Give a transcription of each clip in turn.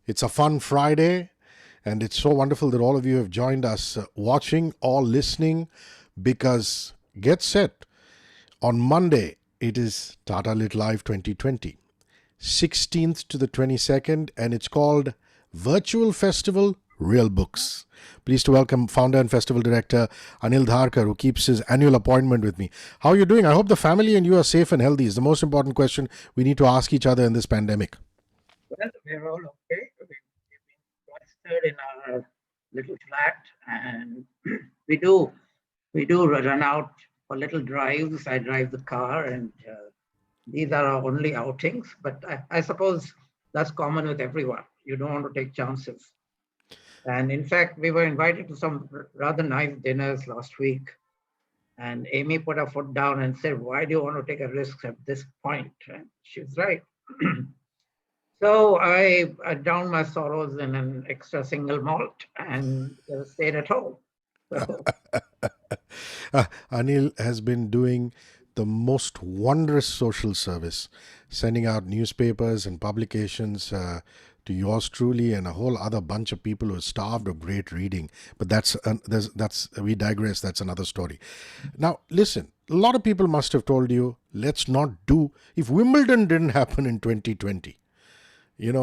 It's a fun Friday, and it's so wonderful that all of you have joined us watching or listening because get set. On Monday, it is Tata LitLive 2020, 16th to the 22nd, and it's called Virtual Festival Real Books. Pleased to welcome founder and festival director Anil Dharker, who keeps his annual appointment with me. How are you doing? I hope the family and you are safe and healthy. Is the most important question we need to ask each other in this pandemic. Well, we're all okay. We've been cloistered in our little flat, and we do we do run out for little drives. I drive the car, and these are our only outings. But I suppose that's common with everyone. You don't want to take chances. And in fact, we were invited to some rather nice dinners last week. And Amy put her foot down and said, "Why do you want to take a risk at this point?" And she's right. So I drowned my sorrows in an extra single malt and stayed at home. So Anil has been doing the most wondrous social service, sending out newspapers and publications to yours truly and a whole other bunch of people who are starved of great reading. But that's we digress. That's another story. Now, listen. A lot of people must have told you, let's not do. If Wimbledon didn't happen in 2020,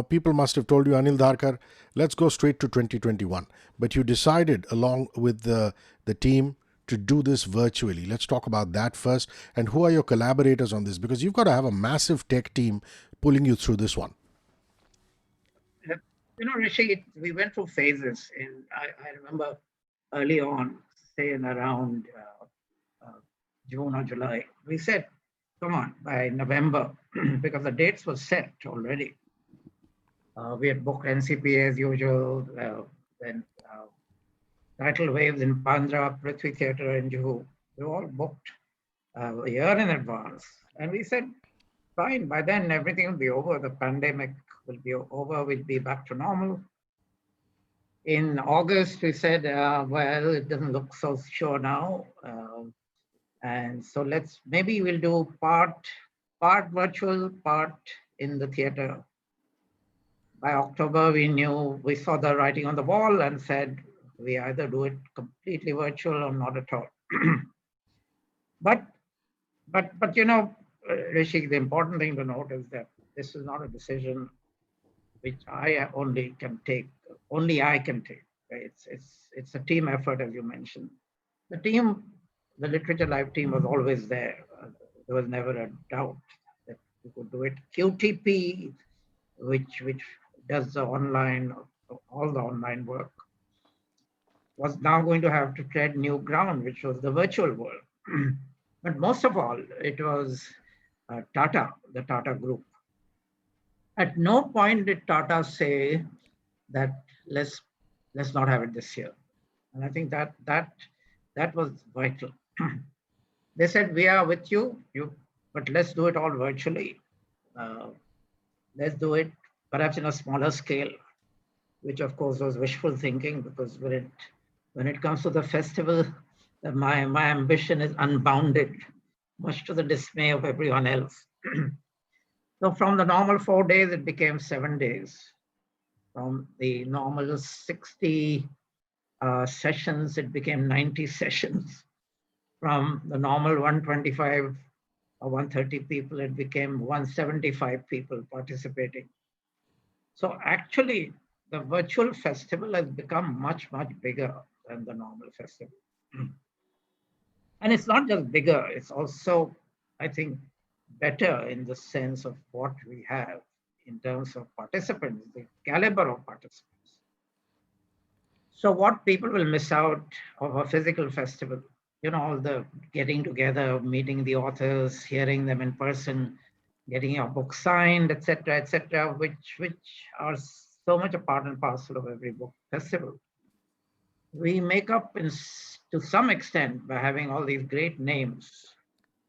people must have told you, Anil Dharkar, let's go straight to 2021. But you decided, along with the team, to do this virtually. Let's talk about that first. And who are your collaborators on this? Because you've got to have a massive tech team pulling you through this one. Rishi, we went through phases. I remember early on, say in around June or July, we said, "Come on, by November," because the dates were set already. We had booked NCP as usual, then tidal waves in Bandra, Prithvi Theatre in Juhu. We were all booked a year in advance. And we said, fine, by then everything will be over. The pandemic will be over. We'll be back to normal. In August, we said, well, it doesn't look so sure now. And so maybe we'll do part virtual, part in the theater. By October, we saw the writing on the wall and said, we either do it completely virtual or not at all. but Rishi, the important thing to note is that this is not a decision which I only can take. Only I can take. Right? It's a team effort, as you mentioned. The Literature Live team was always there. There was never a doubt that we could do it. QTP, which does all the online work, was now going to have to tread new ground, which was the virtual world. But most of all, it was Tata, the Tata group. At no point did Tata say that let's not have it this year, and I think that was vital. They said we are with you, but let's do it all virtually. Let's do it perhaps in a smaller scale, which of course was wishful thinking because when it comes to the festival, my ambition is unbounded, much to the dismay of everyone else. So from the normal 4 days, it became 7 days. From the normal 60 sessions, it became 90 sessions. From the normal 125 or 130 people, it became 175 people participating. So actually, the virtual festival has become much, much bigger than the normal festival. And it's not just bigger, it's also, I think, better in the sense of what we have in terms of participants, the caliber of participants. So what people will miss out of a physical festival, all the getting together, meeting the authors, hearing them in person, getting your book signed, etc., which are so much a part and parcel of every book festival. We make up to some extent by having all these great names,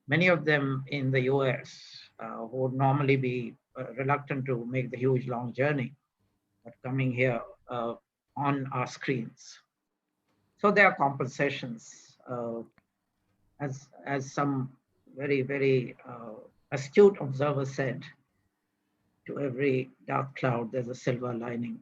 many of them in the US, who would normally be reluctant to make the huge long journey, but coming here on our screens. So there are compensations, as some very, very astute observer said. to every dark cloud, there's a silver lining.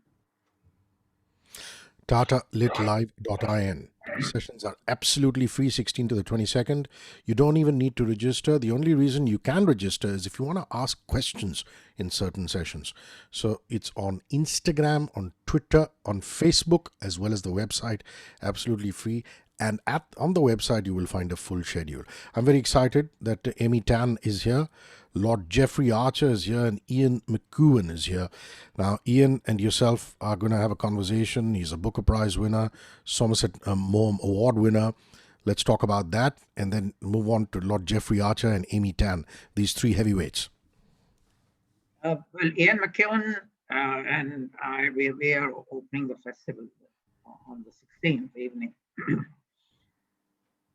Tata LitLive.in. Sessions are absolutely free, 16 to the 22nd. You don't even need to register. The only reason you can register is if you want to ask questions in certain sessions. So it's on Instagram, on Twitter, on Facebook, as well as the website, absolutely free. And on the website, you will find a full schedule. I'm very excited that Amy Tan is here. Lord Jeffrey Archer is here, and Ian McEwen is here. Now, Ian and yourself are going to have a conversation. He's a Booker Prize winner, Somerset Maugham Award winner. Let's talk about that and then move on to Lord Jeffrey Archer and Amy Tan, these three heavyweights. Well, Ian McEwen and I, we are opening the festival on the 16th evening.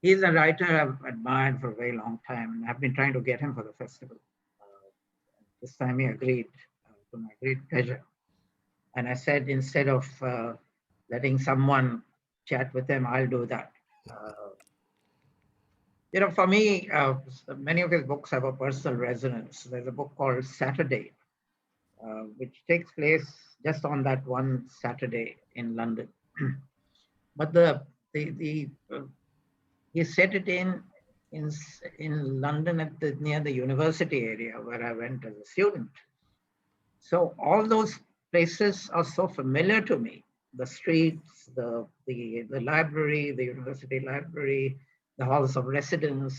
He's a writer I've admired for a very long time, and I've been trying to get him for the festival. This time he agreed, to my great pleasure. And I said, instead of letting someone chat with him, I'll do that. For me, many of his books have a personal resonance. There's a book called Saturday, which takes place just on that one Saturday in London. But he set it in London near the university area where I went as a student. So all those places are so familiar to me. The streets, the library, the university library, the halls of residence.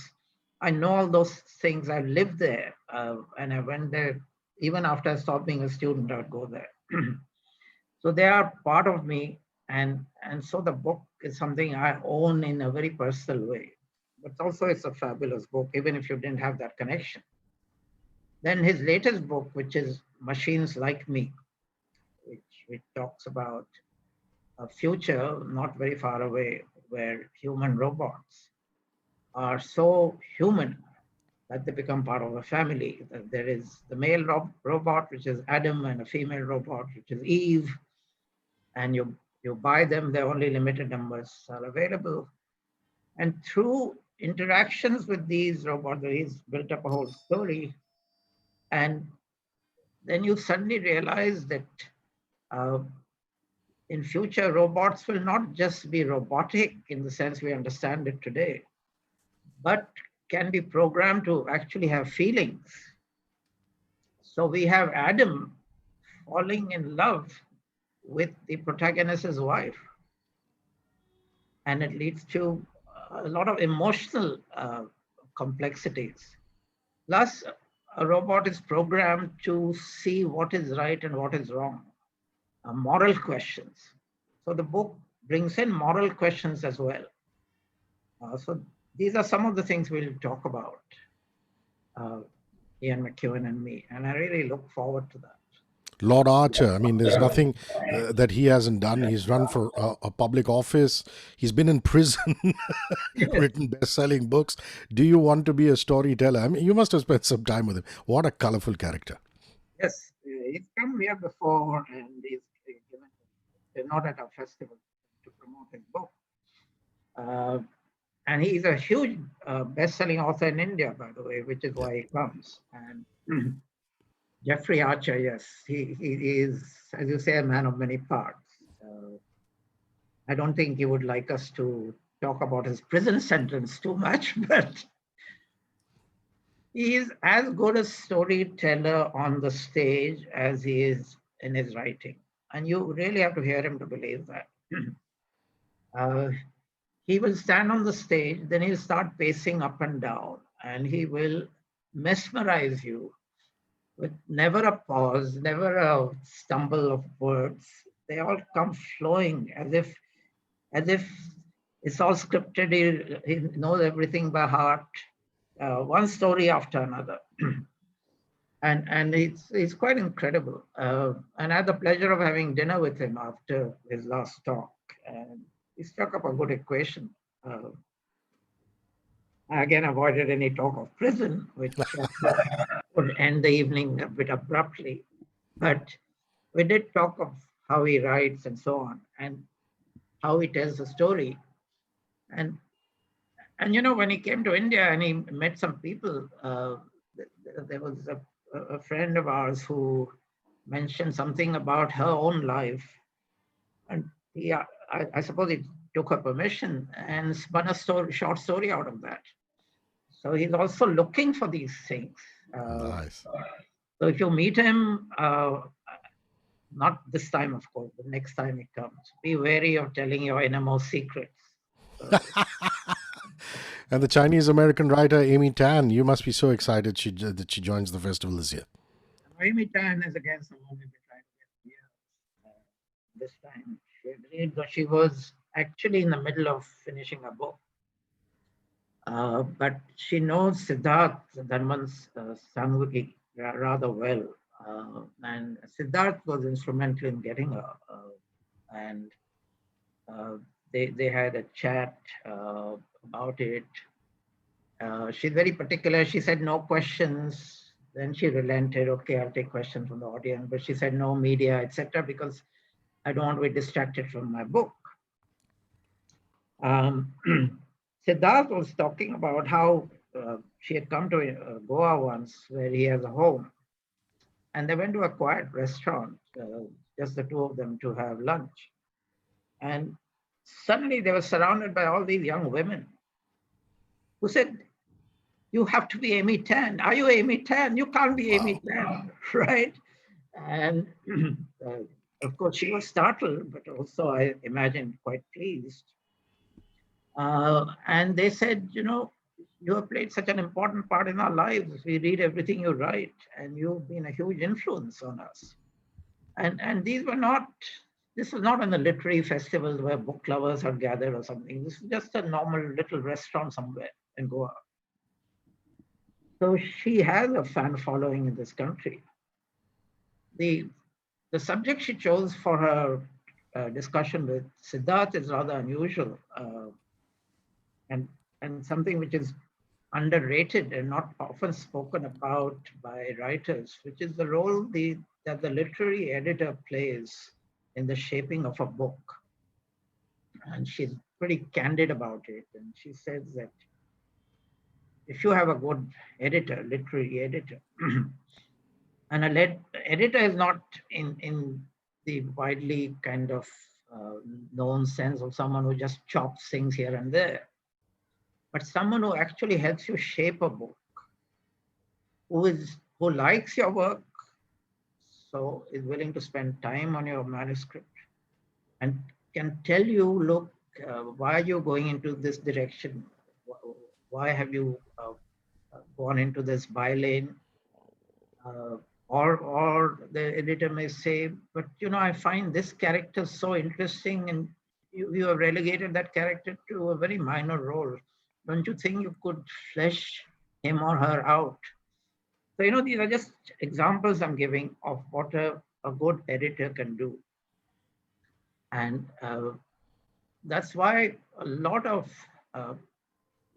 I know all those things. I lived there, and I went there. Even after I stopped being a student, I would go there. So they are part of me, and so the book is something I own in a very personal way. But also, it's a fabulous book, even if you didn't have that connection. Then his latest book, which is Machines Like Me, which talks about a future not very far away where human robots are so human that they become part of a family. There is the male robot, which is Adam, and a female robot, which is Eve. And you buy them, there are only limited numbers are available. And through interactions with these robots, he's built up a whole story. And then you suddenly realize that in future, robots will not just be robotic in the sense we understand it today, but can be programmed to actually have feelings. So we have Adam falling in love with the protagonist's wife, and it leads to a lot of emotional complexities. Plus, a robot is programmed to see what is right and what is wrong, moral questions. So the book brings in moral questions as well. So these are some of the things we'll talk about, Ian McEwen and me, and I really look forward to that. Lord Archer, I mean, there's nothing that he hasn't done. He's run for a public office. He's been in prison, written best-selling books. Do you want to be a storyteller? I mean, you must have spent some time with him. What a colorful character. Yes, he's come here before, and he's given a nod at our festival to promote his book. And he's a huge best-selling author in India, by the way, which is why he comes. And Jeffrey Archer, yes, he is, as you say, a man of many parts. I don't think he would like us to talk about his prison sentence too much, but he is as good a storyteller on the stage as he is in his writing. And you really have to hear him to believe that. He will stand on the stage, then he'll start pacing up and down, and he will mesmerize you with never a pause, never a stumble of words. They all come flowing as if it's all scripted. He knows everything by heart, one story after another. And it's quite incredible. And I had the pleasure of having dinner with him after his last talk. And he struck up a good equation. I again avoided any talk of prison, which would end the evening a bit abruptly. But we did talk of how he writes and so on, and how he tells the story. And when he came to India and he met some people, there was a friend of ours who mentioned something about her own life, and I suppose he took her permission and spun a short story out of that. So he's also looking for these things. Nice. So if you meet him, not this time, of course, the next time he comes, be wary of telling your innermost secrets. And the Chinese American writer Amy Tan, you must be so excited that she joins the festival this year. Amy Tan is again someone we've been trying to get here. This time she agreed, though she was actually in the middle of finishing a book. But she knows Siddharth Dharman's Samviki rather well. And Siddharth was instrumental in getting her. And they had a chat about it. She's very particular. She said no questions. Then she relented. Okay, I'll take questions from the audience. But she said no media, etc., because I don't want to be distracted from my book. Siddharth was talking about how she had come to Goa once, where he has a home, and they went to a quiet restaurant, just the two of them, to have lunch. And suddenly they were surrounded by all these young women who said, "You have to be Amy Tan. Are you Amy Tan? You can't be Amy Tan," right? And of course, she was startled, but also I imagine quite pleased. And they said, you have played such an important part in our lives. We read everything you write, and you've been a huge influence on us. And this was not in the literary festivals where book lovers had gathered or something. This is just a normal little restaurant somewhere in Goa. So she has a fan following in this country. The subject she chose for her discussion with Siddharth is rather unusual, and something which is underrated and not often spoken about by writers, which is the role that the literary editor plays in the shaping of a book. And she's pretty candid about it. And she says that if you have a good editor, literary editor, and editor is not in the widely kind of known sense of someone who just chops things here and there, but someone who actually helps you shape a book, who likes your work, so is willing to spend time on your manuscript and can tell you, look, why are you going into this direction? Why have you gone into this bylane? Or the editor may say, but I find this character so interesting, and you have relegated that character to a very minor role. Don't you think you could flesh him or her out? So, these are just examples I'm giving of what a good editor can do. And that's why a lot of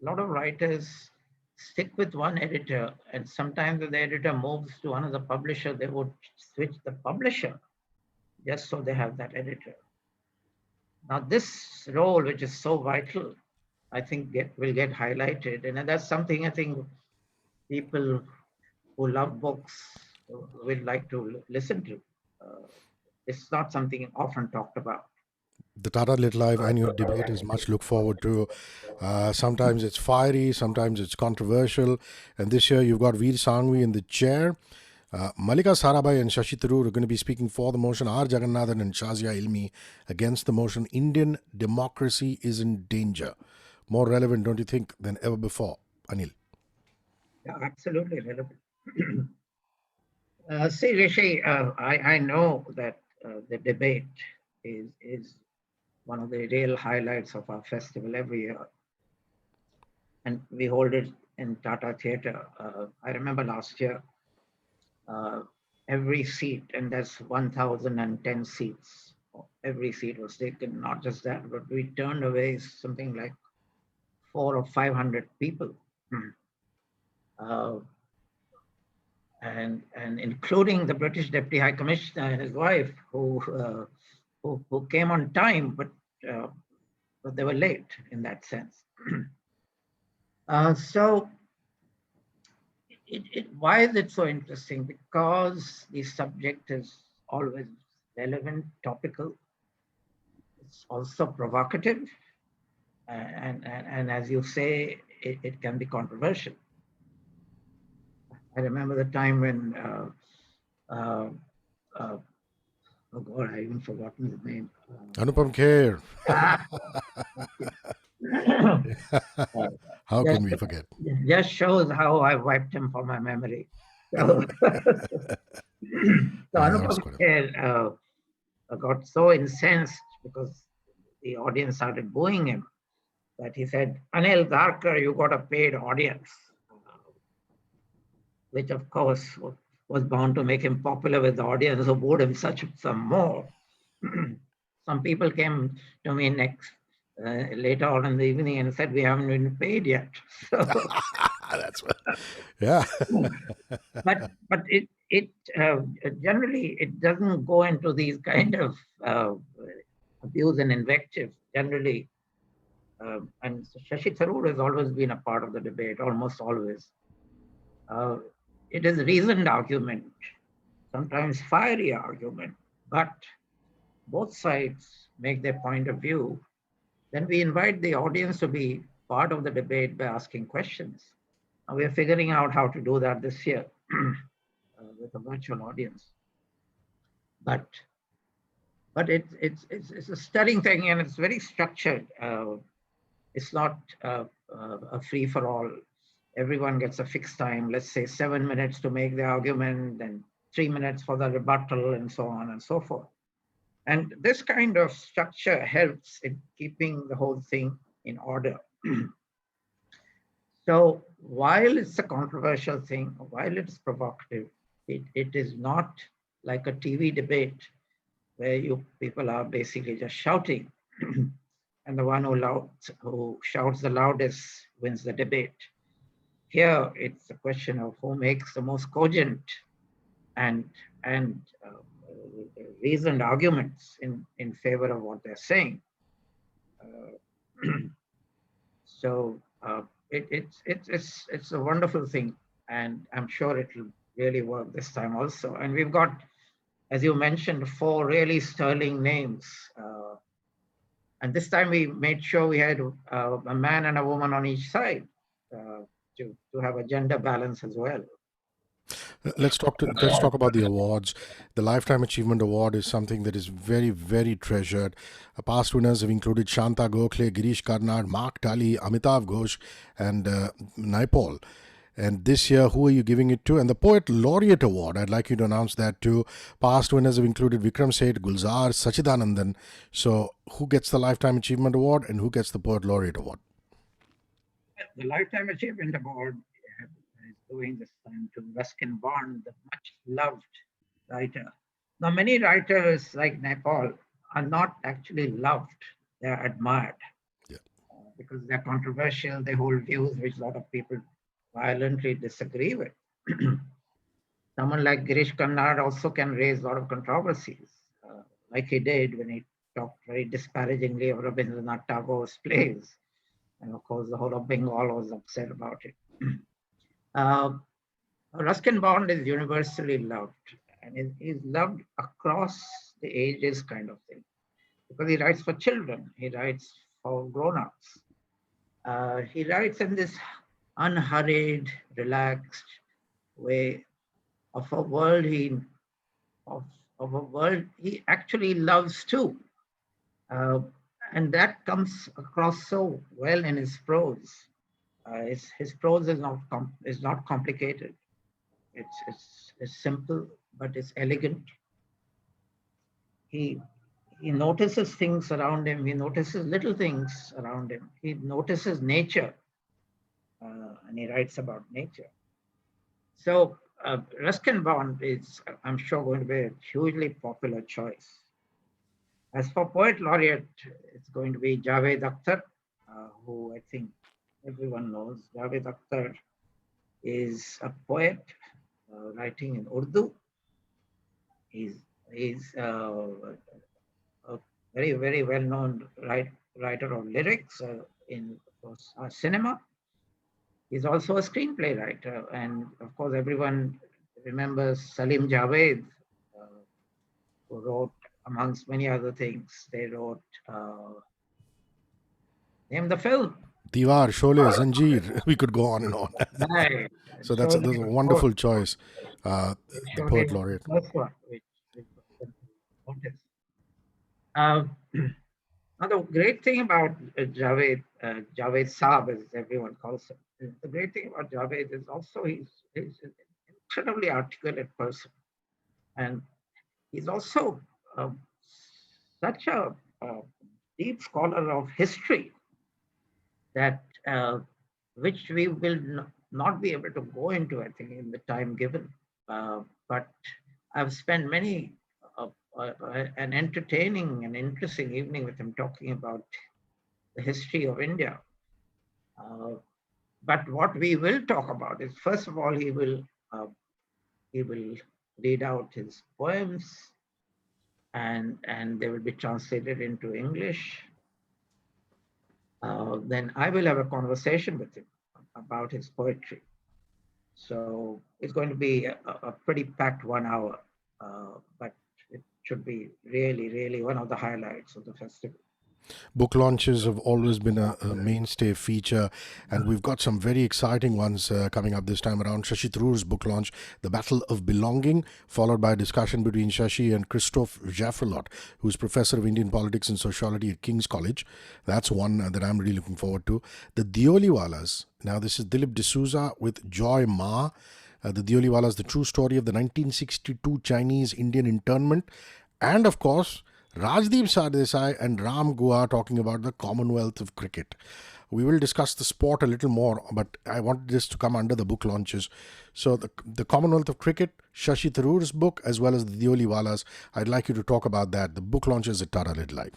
writers stick with one editor, and sometimes if the editor moves to another publisher, they would switch the publisher just so they have that editor. Now, this role, which is so vital, I think will get highlighted, and that's something I think people who love books will like to listen to. It's not something often talked about. The Tata LitLive annual debate is much looked forward to. Sometimes it's fiery, sometimes it's controversial. And this year you've got Veer Sangvi in the chair. Malika Sarabhai and Shashi Tharoor are going to be speaking for the motion. R. Jagannathan and Shazia Ilmi against the motion. Indian democracy is in danger. More relevant, don't you think, than ever before, Anil? Yeah, absolutely relevant. See, Rishi, I know that the debate is one of the real highlights of our festival every year. And we hold it in Tata Theatre. I remember last year, every seat, and that's 1,010 seats, every seat was taken. Not just that, but we turned away something like 400 or 500 people. And including the British Deputy High Commissioner and his wife, who came on time, but they were late in that sense. So, why is it so interesting? Because the subject is always relevant, topical. It's also provocative, and as you say, it can be controversial. I remember the time when, uh, uh, oh God, I even forgotten his name. Anupam Kher. Ah, uh, How just, can we forget? just shows how I wiped him from my memory. So, so Yeah, that was Anupam good. Kher got so incensed because the audience started booing him that he said, Anil Dharker, you got a paid audience, which of course was bound to make him popular with the audience who booed him some more. Some people came to me later on in the evening and said, we haven't been paid yet. So, That's what. Yeah. but it generally it doesn't go into these kind of uh, abuse and invective. Generally, and Shashi Tharoor has always been a part of the debate, almost always. Uh, it is reasoned argument, sometimes fiery argument, but both sides make their point of view. Then we invite the audience to be part of the debate by asking questions. We are figuring out how to do that this year with a virtual audience. But it's a stirring thing and it's very structured. It's not a free for all. Everyone gets a fixed time, let's say 7 minutes to make the argument, then 3 minutes for the rebuttal, and so on and so forth. And this kind of structure helps in keeping the whole thing in order. So while it's a controversial thing, while it's provocative, it is not like a TV debate where you people are basically just shouting, and the one who shouts the loudest wins the debate. Here, it's a question of who makes the most cogent and and reasoned arguments in favor of what they're saying. Uh, so it's a wonderful thing, and I'm sure it will really work this time also. And we've got, as you mentioned, four really sterling names. And this time we made sure we had a man and a woman on each side uh, to have a gender balance as well. Let's talk about the awards. The Lifetime Achievement Award is something that is very, very treasured. Past winners have included Shanta Gokhale, Girish Karnad, Mark Talley, Amitav Ghosh, and Naipal. And this year, who are you giving it to? And the Poet Laureate Award, I'd like you to announce that too. Past winners have included Vikram Seth, Gulzar, Sachidanandan. So, who gets the Lifetime Achievement Award and who gets the Poet Laureate Award? The Lifetime Achievement Award is going this time to Ruskin Bond, the much loved writer. Now, many writers like Nepal are not actually loved, they're admired Yeah. because they're controversial, they hold views which a lot of people violently disagree with. Someone like Girish Kannan also can raise a lot of controversies, like he did when he talked very disparagingly of Rabindranath Tagore's plays. And of course, the whole of Bengal was upset about it. Uh, Ruskin Bond is universally loved, and he's loved across the ages, kind of thing, because he writes for children, he writes for grown-ups. He writes in this unhurried, relaxed way of a world of, of a world he actually loves too. Uh, and that comes across so well in his prose. His prose is not complicated. It's simple, but it's elegant. He he notices things around him. He notices little things around him. He notices nature, and he writes about nature. So Ruskin Bond is, I'm sure, going to be a hugely popular choice. As for poet laureate, it's going to be Javed Akhtar, who I think everyone knows. Javed Akhtar is a poet writing in Urdu. He's a very, very well-known writer of lyrics in of course, cinema. He's also a screenplay writer. And of course, everyone remembers Salim Javed, uh, who wrote, amongst many other things, they wrote, name the film. Diwar, Sholay, Zanjeer. We could go on and on. Right. So that's Surely, a of course, wonderful choice. The surely poet was the laureate. first one, which was noticed. Uh, now, the great thing about Javed Saab, as everyone calls him, the great thing about Javed is also he's an incredibly articulate person. And he's also uh, such a deep scholar of history that which we will not be able to go into, I think, in the time given. But I've spent many an entertaining and interesting evening with him talking about the history of India. Uh, but what we will talk about is, first of all, uh, he will read out his poems, and they will be translated into English. Then I will have a conversation with him about his poetry. So it's going to be a pretty packed 1 hour, but it should be really, really one of the highlights of the festival. Book launches have always been a mainstay feature, and we've got some very exciting ones coming up this time around. Shashi Tharoor's book launch, The Battle of Belonging, followed by a discussion between Shashi and Christophe Jaffrelot, who's professor of Indian politics and sociology at King's College. That's one that I'm really looking forward to. The Dioliwalas. Now, this is Dilip D'Souza with Joy Ma. The Dioliwalas, the true story of the 1962 Chinese Indian internment. And of course, Rajdeep Sardesai and Ram Gua talking about the Commonwealth of Cricket. We will discuss the sport a little more, but I wanted this to come under the book launches. So, the Commonwealth of Cricket, Shashi Tharoor's book, as well as the Dioliwalas, I'd like you to talk about that. The book launches at Tata LitLive.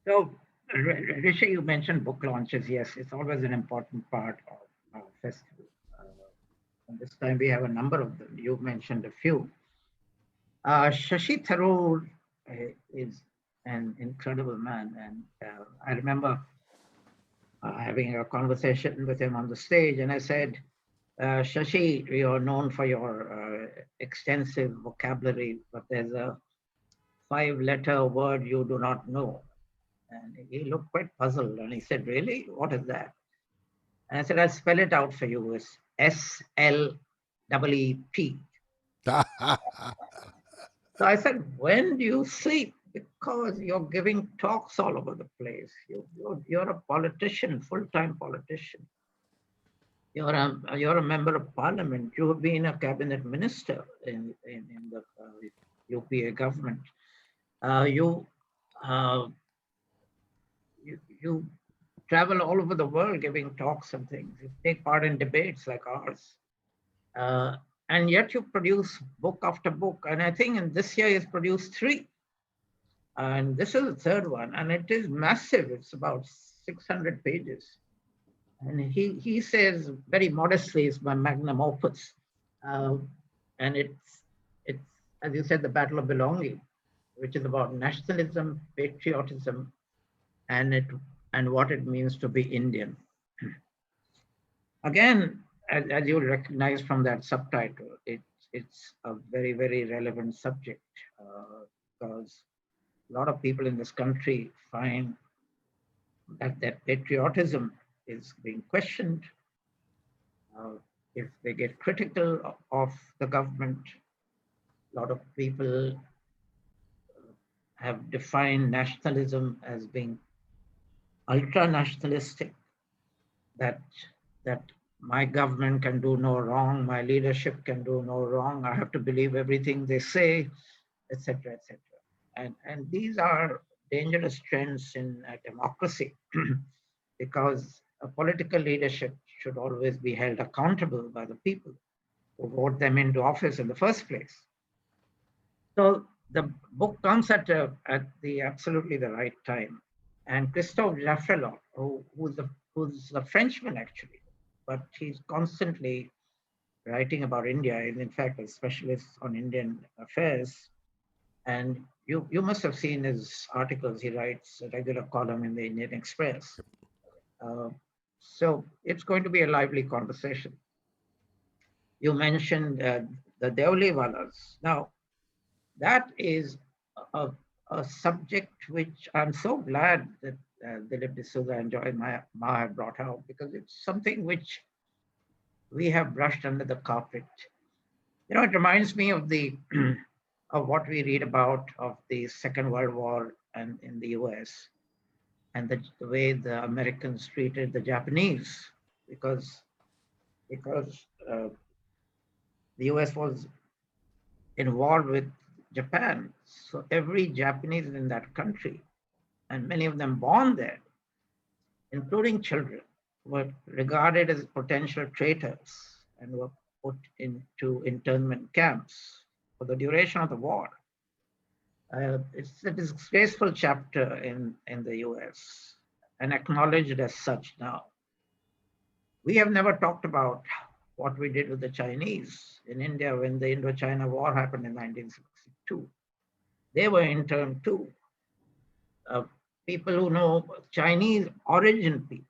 So, Rishi, you mentioned book launches. Yes, it's always an important part of our festival. Uh, and this time we have a number of them. You mentioned a few. Shashi Tharoor is an incredible man. And I remember having a conversation with him on the stage, and I said, Shashi, you're known for your extensive vocabulary, but there's a 5 letter word you do not know. And he looked quite puzzled and he said, really? What is that? And I said, I'll spell it out for you. It's SLEEP. So I said, when do you sleep? Because you're giving talks all over the place. You're a politician, full-time politician. You're a member of parliament. You have been a cabinet minister in the UPA government. Uh, you, uh, you travel all over the world giving talks and things. You take part in debates like ours. Uh, and yet you produce book after book. And I think in this year he's produced 3. And this is the 3rd one. And it is massive. It's about 600 pages. And he says very modestly, it's my magnum opus. Uh, and it's, as you said, the battle of belonging, which is about nationalism, patriotism, and what it means to be Indian. Again, as you'll recognize from that subtitle, it's a very, very relevant subject because a lot of people in this country find that their patriotism is being questioned. If they get critical of the government, a lot of people have defined nationalism as being ultra nationalistic, that that my government can do no wrong, my leadership can do no wrong, I have to believe everything they say, etc., etc. And these are dangerous trends in a democracy because a political leadership should always be held accountable by the people who vote them into office in the first place. So the book comes at the absolutely the right time. And Christophe Jaffrelot, who's a Frenchman actually, but he's constantly writing about India. He's in fact a specialist on Indian affairs. And you must have seen his articles. He writes a regular column in the Indian Express. Uh, so it's going to be a lively conversation. You mentioned the Deoliwalas. Now, that is a, a subject which I'm so glad that Dilip D'Souza and Joy Ma have brought out, because it's something which we have brushed under the carpet. You know, it reminds me of the of what we read about of the Second World War and in the US, and the way the Americans treated the Japanese, because because the US was involved with Japan. So every Japanese in that country, and many of them born there, including children, were regarded as potential traitors and were put into internment camps for the duration of the war. It's a disgraceful chapter in the US and acknowledged as such now. We have never talked about what we did with the Chinese in India when the Indo-China War happened in 1962. They were interned too. Uh, People who know Chinese origin people,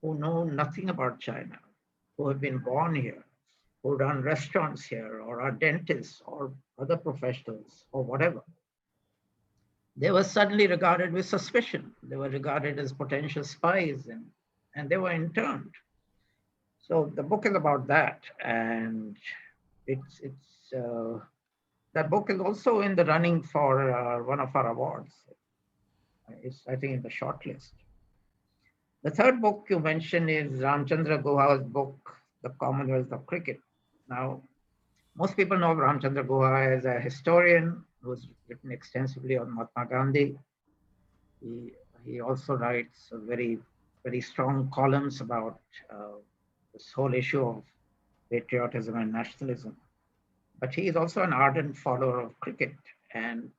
who know nothing about China, who have been born here, who run restaurants here, or are dentists or other professionals or whatever, they were suddenly regarded with suspicion. They were regarded as potential spies, and they were interned. So the book is about that, and it's that book is also in the running for one of our awards. It's, I think, in the shortlist. The third book you mentioned is Ramchandra Guha's book, The Commonwealth of Cricket. Now, most people know Ramchandra Guha as a historian who's written extensively on Mahatma Gandhi. He also writes very strong columns about this whole issue of patriotism and nationalism. But he is also an ardent follower of cricket. And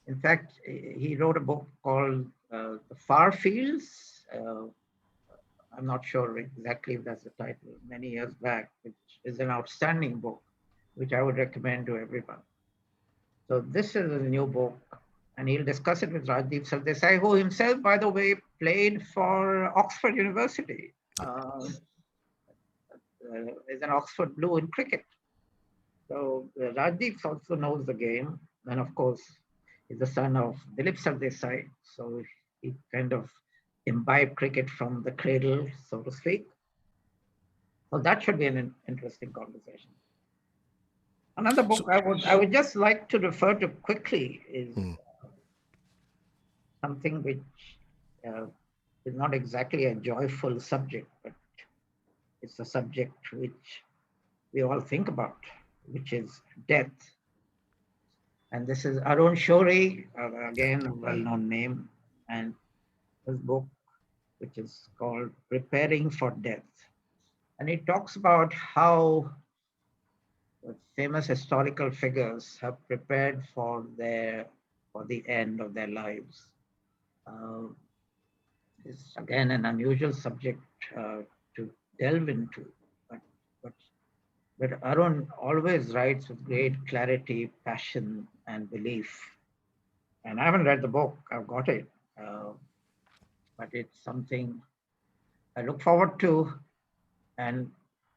in fact, he wrote a book called The Far Fields. I'm not sure exactly if that's the title, many years back, which is an outstanding book, which I would recommend to everyone. So this is a new book, and he'll discuss it with Rajdeep Sardesai, who himself, by the way, played for Oxford University. Is an Oxford Blue in cricket. So Rajdeep also knows the game, and of course, he's the son of Dilip Sardesai, so he kind of imbibed cricket from the cradle, so to speak. So that should be an interesting conversation. Another book So, I would just like to refer to quickly is something which uh, is not exactly a joyful subject, but it's a subject which we all think about, which is death. And this is Arun Shourie, again, a well-known name, and his book, which is called Preparing for Death. And he talks about how famous historical figures have prepared for the end of their lives. Uh, it's again an unusual subject to delve into, but but but Arun always writes with great clarity, passion, and belief. And I haven't read the book; I've got it, uh, but it's something I look forward to. And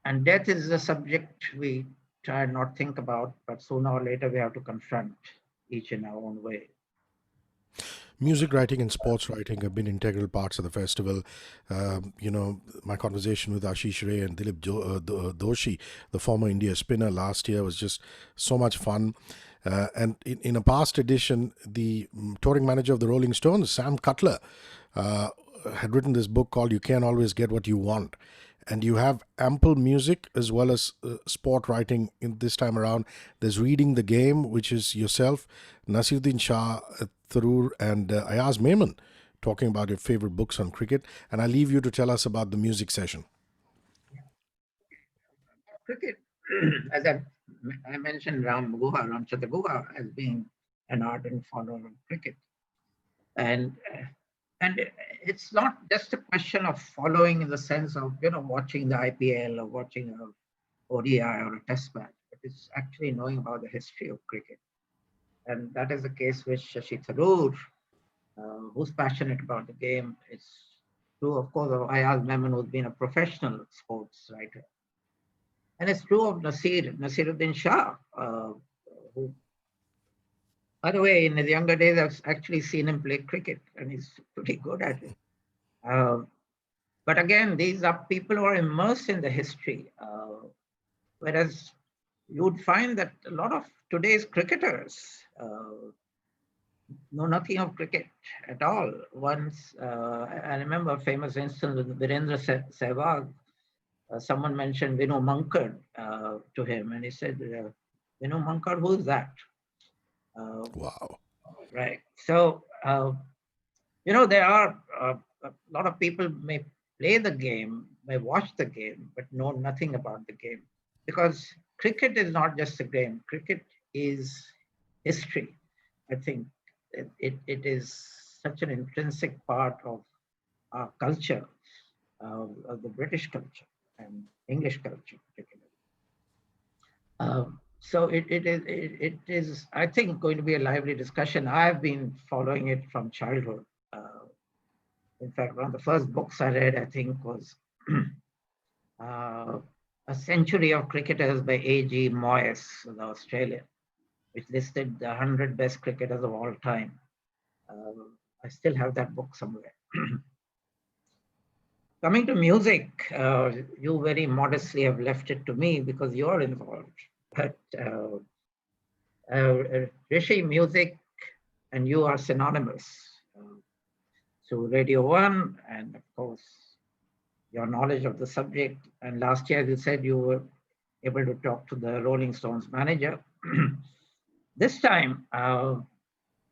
and death is a subject we try and not think about, but sooner or later we have to confront, each in our own way. music writing and sports writing have been integral parts of the festival. My conversation with Ashish Ray and Dilip Doshi, the former India spinner, last year was just so much fun. And in a past edition, the touring manager of the Rolling Stones, Sam Cutler, uh, had written this book called You Can't Always Get What You Want. And you have ample music as well as sport writing in this time around. There's Reading the Game, which is yourself, Nasiruddin Shah, Tharoor, and Ayaz Memon talking about your favorite books on cricket. And I leave you to tell us about the music session. Cricket, as I mentioned, Ramchandra Guha, as being an ardent follower of cricket, and and it's not just a question of following in the sense of watching the IPL or watching ODI or a test match, but it's actually knowing about the history of cricket. And that is the case with Shashi Tharoor, who's passionate about the game. It's true, of course, of Ayaz Memon, who's been a professional sports writer. And it's true of Nasiruddin Shah, who, by the way, in his younger days, I've actually seen him play cricket, and he's pretty good at it. But again, these are people who are immersed in the history, whereas you would find that a lot of today's cricketers know nothing of cricket at all. Once, I remember a famous instance with Virendra Sehwag. Someone mentioned Vinu Mankad to him, and he said, Vinu Mankad, who is that? Wow. Right. So, there are a lot of people may play the game, may watch the game, but know nothing about the game. Because cricket is not just a game, cricket is history. I think it is such an intrinsic part of our culture, of the British culture and English culture, particularly. So it is, I think, going to be a lively discussion. I've been following it from childhood. In fact, one of the first books I read, I think, was A Century of Cricketers by A.G. Moyes, the Australian, which listed the 100 best cricketers of all time. I still have that book somewhere. Coming to music, you very modestly have left it to me because you're involved. But Hrishi, music and you are synonymous. So Radio 1 and, of course, your knowledge of the subject. And last year you said you were able to talk to the Rolling Stones manager. This time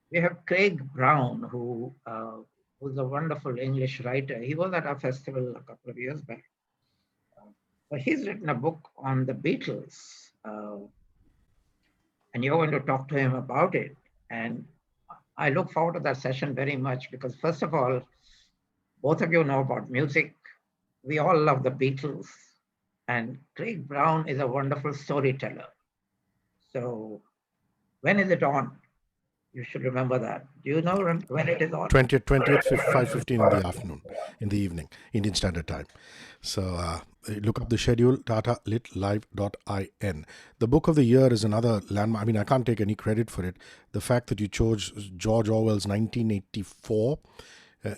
we have Craig Brown, who's a wonderful English writer. He was at our festival a couple of years back. But he's written a book on the Beatles. And you're going to talk to him about it. And I look forward to that session very much because, first of all, both of you know about music. We all love the Beatles. And Craig Brown is a wonderful storyteller. So when is it on? You should remember that. Do you know when it is on? 20th, 5:15 in the afternoon, in the evening, Indian Standard Time. So look up the schedule, Tata LitLive.in. The book of the year is another landmark. I mean, I can't take any credit for it. The fact that you chose George Orwell's 1984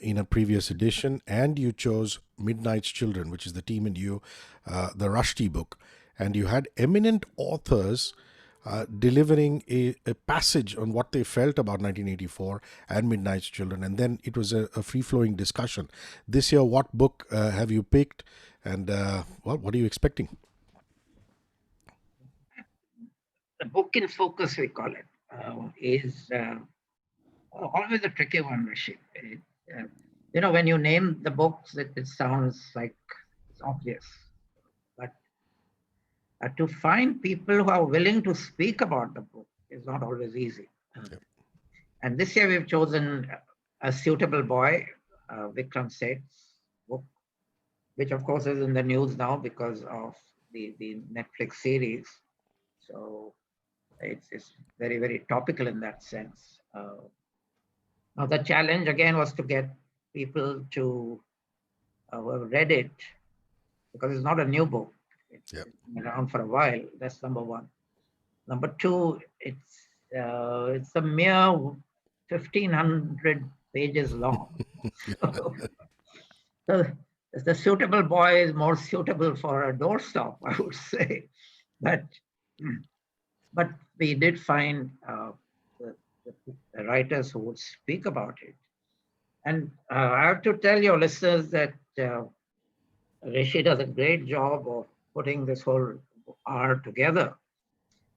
in a previous edition, and you chose Midnight's Children, which is the Team and You, the Rushdie book, and you had eminent authors delivering a passage on what they felt about 1984 and Midnight's Children, and then it was a free-flowing discussion. This year, what book have you picked, and what are you expecting? The book in focus, we call it, is always a tricky one, Rishi. When you name the books, it sounds like it's obvious, but to find people who are willing to speak about the book is not always easy. Yep. And this year we've chosen A Suitable Boy, Vikram Seth's book, which of course is in the news now because of the Netflix series. So it's very, very topical in that sense. Now the challenge again was to get people to who have read it, because it's not a new book. It's been around for a while. That's number one. Number two, it's a mere 1,500 pages long. So the Suitable Boy is more suitable for a doorstop, I would say. But we did find the writers who would speak about it. And I have to tell your listeners that Hrishi does a great job of putting this whole art together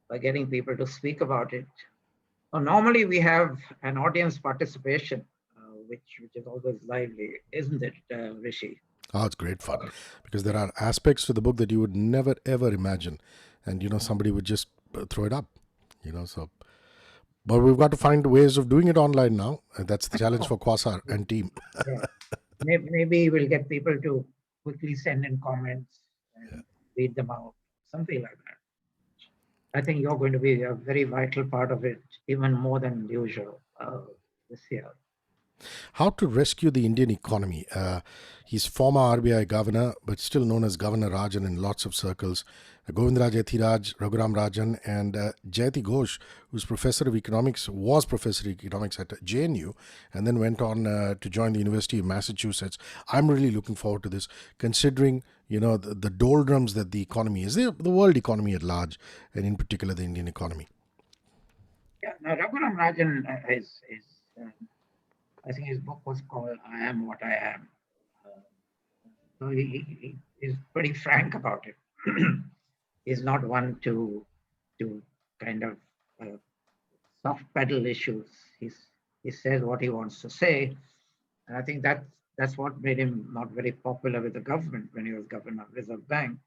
by getting people to speak about it. Now, normally we have an audience participation, which is always lively, isn't it, Hrishi? Oh, it's great fun because there are aspects to the book that you would never ever imagine, and somebody would just throw it up, so. But we've got to find ways of doing it online now. And that's the challenge for Quasar and team. Yeah. Maybe we'll get people to quickly send in comments and read them out. something like that. I think you're going to be a very vital part of it, even more than usual this year. How to rescue the Indian economy. He's former RBI governor, but still known as Governor Rajan in lots of circles. Govindraj Ethiraj, Raghuram Rajan, and Jayati Ghosh, who's was professor of economics at JNU, and then went on to join the University of Massachusetts. I'm really looking forward to this, considering the doldrums that the economy is, the world economy at large, and in particular the Indian economy. Yeah, now Raghuram Rajan is I think his book was called "I Am What I Am." Uh, so he is pretty frank about it. He's not one to kind of uh, soft pedal issues. He says what he wants to say, and I think that's what made him not very popular with the government when he was governor of Reserve Bank.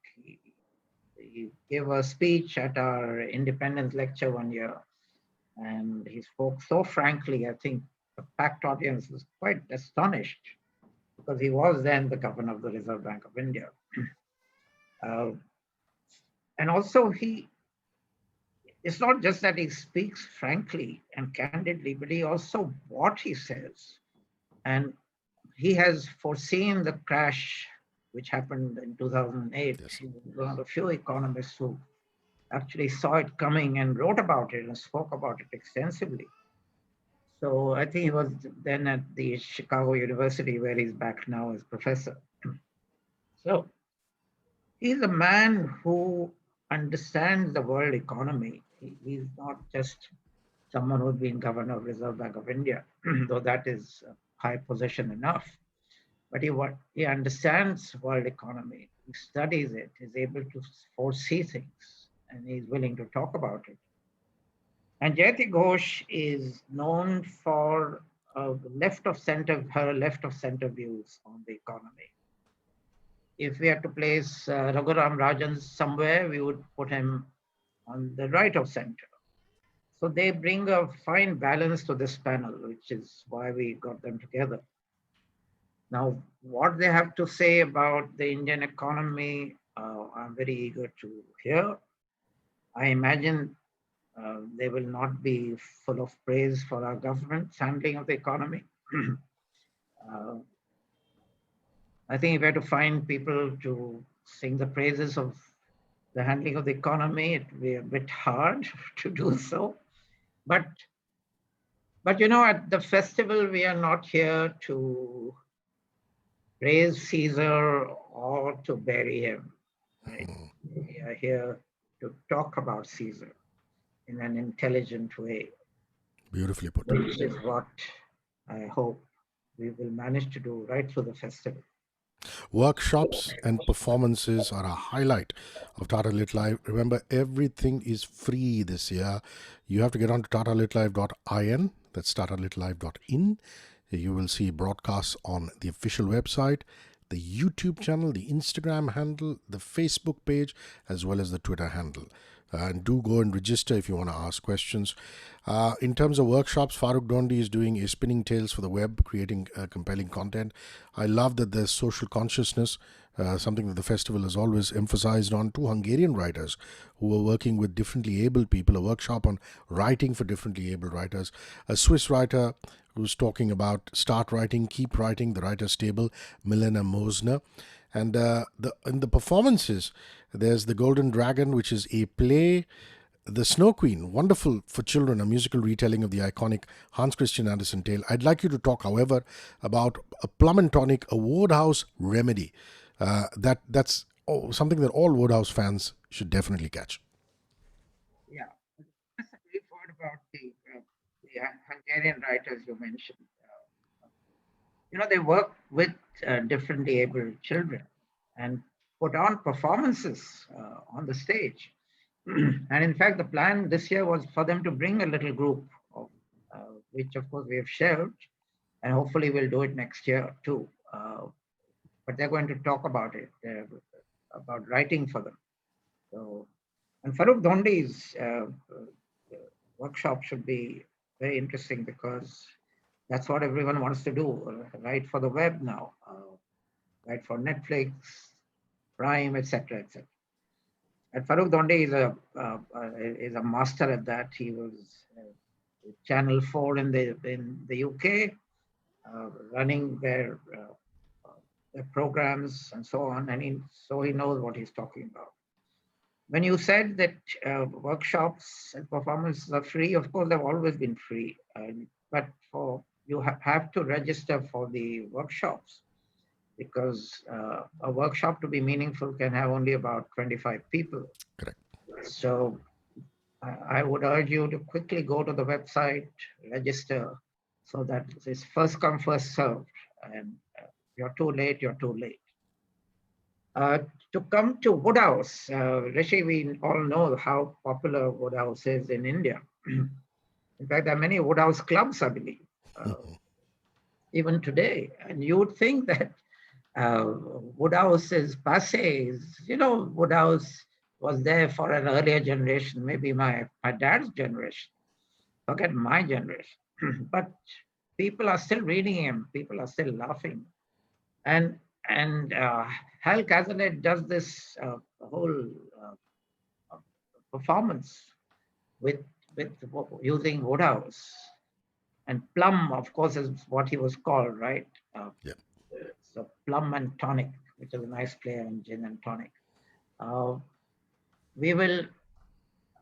He gave a speech at our independence lecture one year, and he spoke so frankly. I think the packed audience was quite astonished because he was then the governor of the Reserve Bank of India. Uh, and also, it's not just that he speaks frankly and candidly, but he also what he says. And he has foreseen the crash which happened in 2008. Yes. He was one of the few economists who actually saw it coming and wrote about it and spoke about it extensively. So I think he was then at the Chicago University, where he's back now as professor. So he's a man who understands the world economy. He's not just someone who's been governor of Reserve Bank of India, though that is a high position enough. But he understands world economy. He studies it. He's able to foresee things, and he's willing to talk about it. And Jayati Ghosh is known for her left of center views on the economy. If we had to place Raghuram Rajan somewhere, we would put him on the right of center. So they bring a fine balance to this panel, which is why we got them together. Now, what they have to say about the Indian economy, I'm very eager to hear. I imagine they will not be full of praise for our government's handling of the economy. uh, I think if we had to find people to sing the praises of the handling of the economy, it would be a bit hard to do so. But at the festival, we are not here to praise Caesar or to bury him. Right? We are here to talk about Caesar in an intelligent way, Beautifully put. which is what I hope we will manage to do right through the festival. Workshops and performances are a highlight of Tata LitLive. Remember, everything is free this year. You have to get on to tatalitlive.in. That's tatalitlive.in. You will see broadcasts on the official website, the YouTube channel, the Instagram handle, the Facebook page, as well as the Twitter handle. And do go and register if you want to ask questions. In terms of workshops, Farooq Dondi is doing a spinning tales for the web, creating compelling content. I love that there's social consciousness, something that the festival has always emphasized on. Two Hungarian writers who are working with differently abled people, a workshop on writing for differently abled writers. A Swiss writer who's talking about start writing, keep writing, the writer's table, Milena Mosner. And in the performances, there's The Golden Dragon, which is a play. The Snow Queen, wonderful for children, a musical retelling of the iconic Hans Christian Andersen tale. I'd like you to talk, however, about a Plum and Tonic, a Wodehouse remedy. That's something that all Wodehouse fans should definitely catch. Yeah, that's a brief word about the Hungarian writers you mentioned. They work with differently abled children and put on performances on the stage. And in fact, the plan this year was for them to bring a little group, which of course we have shelved, and hopefully we'll do it next year too. But they're going to talk about it, about writing for them. So, and Farooq Dhondi's workshop should be very interesting because that's what everyone wants to do, write for the web now, write for Netflix, Prime, etc., etc. And Farooq Dhonde is a master at that. He was Channel 4 in the UK, running their programs and so on, and so he knows what he's talking about. When you said that workshops and performances are free, of course they've always been free, but you have to register for the workshops, because a workshop to be meaningful can have only about 25 people. Correct. So I would urge you to quickly go to the website, register, so that it's first come, first served. And you're too late, you're too late. To come to Woodhouse, Rishi, we all know how popular Woodhouse is in India. In fact, there are many Woodhouse clubs, I believe, even today. And you would think that Woodhouse is passé. Woodhouse was there for an earlier generation, maybe my dad's generation. Forget my generation. But people are still reading him. People are still laughing. And Hal Cazalet does this whole performance with using Woodhouse. And Plum, of course, is what he was called, right? Yeah. So Plum and Tonic, which is a nice play on gin and tonic. We will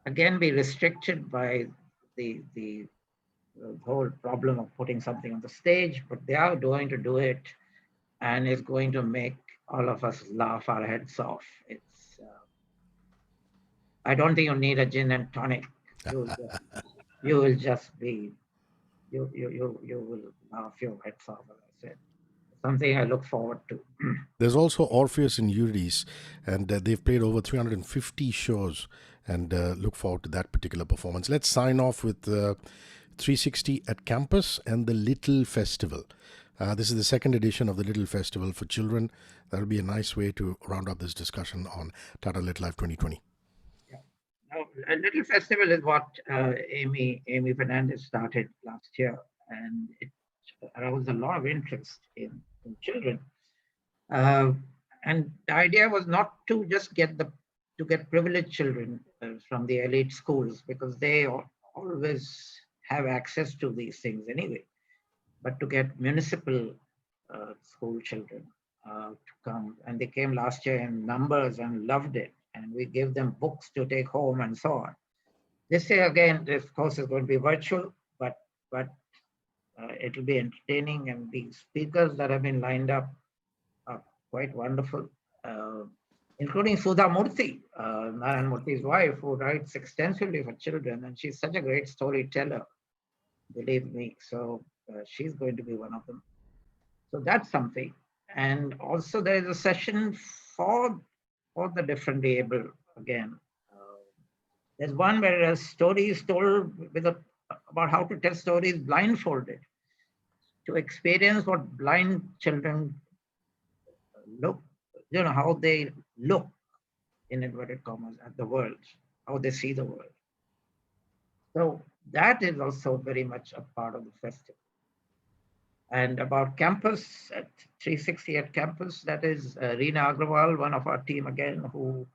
again be restricted by the whole problem of putting something on the stage, but they are going to do it, and it's going to make all of us laugh our heads off. I don't think you need a gin and tonic. You will just be you will laugh your heads off, as I said. Something I look forward to. There's also Orpheus and Eurydice, and they've played over 350 shows, and look forward to that particular performance. Let's sign off with 360 at Campus and the Little Festival. This is the second edition of the Little Festival for children. That'll be a nice way to round up this discussion on Tata LitLive 2020. Yeah. Now, a Little Festival is what Amy Fernandez started last year, and it aroused a lot of interest in children. And the idea was not to just get privileged children from the elite schools, because they always have access to these things anyway, but to get municipal school children to come. And they came last year in numbers and loved it. And we gave them books to take home and so on. This year, again, this course is going to be virtual, but it'll be entertaining. And the speakers that have been lined up are quite wonderful, including Sudha Murthy, Narayan Murthy's wife, who writes extensively for children. And she's such a great storyteller, believe me. So she's going to be one of them. So that's something. And also there is a session for the differently able again. There's one where a story is told about how to tell stories blindfolded, to experience what blind children look, how they look, in inverted commas, at the world, how they see the world. So that is also very much a part of the festival. And about Campus, at 360 at Campus, that is Reena Agrawal, one of our team again, who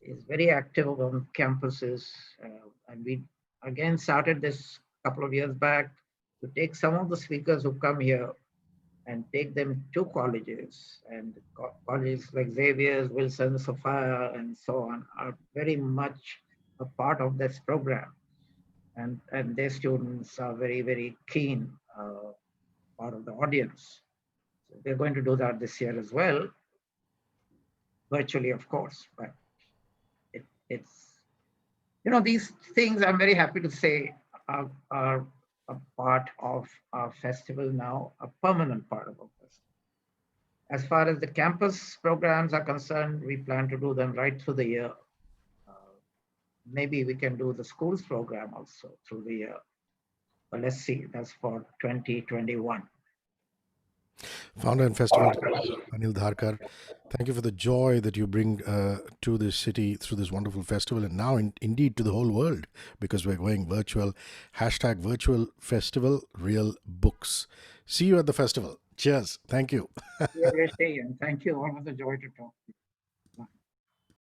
is very active on campuses. And we again started this a couple of years back to take some of the speakers who come here and take them to colleges. And colleges like Xavier's, Wilson, Sophia, and so on are very much a part of this program. And their students are very, very keen, part of the audience. So we're going to do that this year as well, virtually, of course. But it's these things, I'm very happy to say, are a part of our festival now, a permanent part of our festival. As far as the campus programs are concerned, we plan to do them right through the year. Maybe we can do the schools program also through the year. But let's see, that's for 2021. Founder and Festival Anil Dharkar, thank you for the joy that you bring to this city through this wonderful festival, and now indeed to the whole world, because we're going virtual. Hashtag virtual festival, real books. See you at the festival. Cheers. Thank you. Yeah, and thank you. Always a joy to talk to you.